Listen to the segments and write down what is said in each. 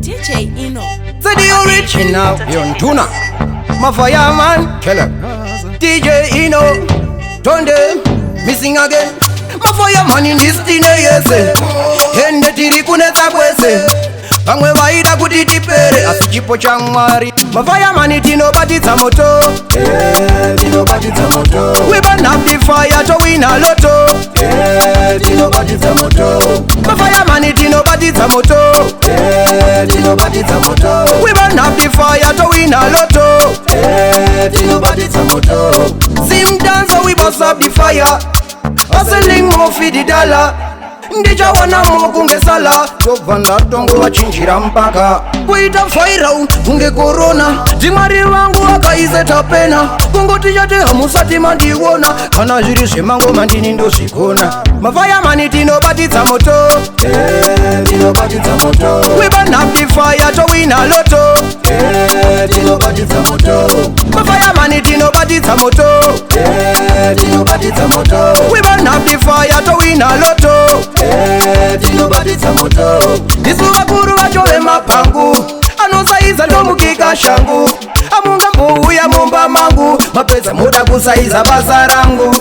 DJ Ino. So the original Yontuna, my fireman killer. DJ Ino, Tonde, missing again. My fireman in this thing, yes. And the tiri kuneta kwese. Pangwe vaida kutitipere asichipo cha mwari. My fireman itino batitsa moto. Tino batitsa moto. We burn up the fire to win a lotto. Tino batitsa moto. My fireman itino batitsa moto. Tino batitsa moto. We burn up the fire to win a lotto. Tino batitsa moto. Sim dance so we bust up the fire. Hustling more for the dollar. Ndija wana munge sala. Tovanda tongo wachinjira mpaka kuita fire unge corona. Jimari wangu wakaizeta pena. Kungo tijate hamusati mandiwona. Kana jiri semango mandini ndo sikona. Mafaya maniti no batitsa moto. Tino batitsa moto. We burn up the fire to win a lotto. Tino batitsa moto. Mafaya maniti no batitsa moto. Tino batitsa moto. We burn up the fire to win a lotto. Tino batitsa moto. Isuwa kuru wachole mapangu. Anosaiza tomukika shangu. Amunga mbuhu ya mumba mangu. Mapesa muda kusaiza bazarangu.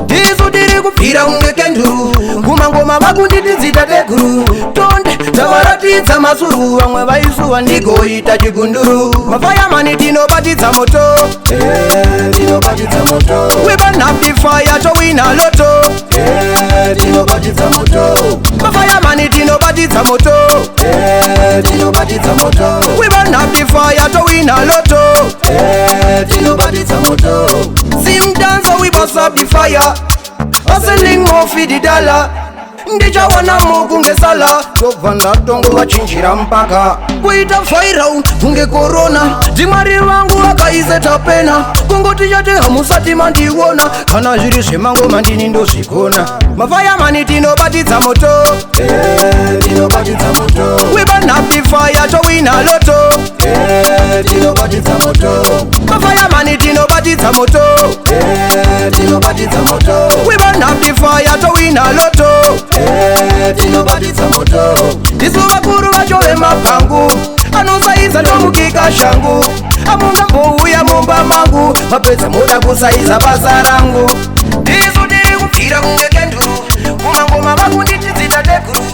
Isu diri kupira unge kenduru. Kumangoma makunditi zitatekuru. Tonde tavaratitsa masuru. Wangwe vaisuwa ndigo ita chigunduru. Mafaya manitino batitsa moto. Tino batitsa moto. We burn up the fire to win a lotto. Tino batitsa moto. Mafaya manitino batitsa moto. Tino batitsa moto. We burn up the fire to win a lotto. Tino batitsa moto. Sim dance so we bust up the fire. Hustling more for the dollar. Ndija wana munge sala. Tovanda tongo wachinjira mpaka kuita fire unge corona. Jimari wangu wakaizeta pena. Kungo tijate hamusati mandiwona. Kana jiri semango mandini ndo sikona. Mafaya manitino batitsa moto. Tino batitsa moto. We burn up the fire to win a lotto. Tino batitsa moto. Mafaya manitino batitsa moto. Tino batitsa moto. We burn up the fire to win a lotto. Tino batitsa moto. Isuwa kuru wachole mapangu. Anosaiza tomukika shangu. Amunga mbuhu ya mumba mangu. Mapesa muda kusaiza bazarangu. Isu diri kupira kunge kenduru. Kumangoma makunditi zitatekuru.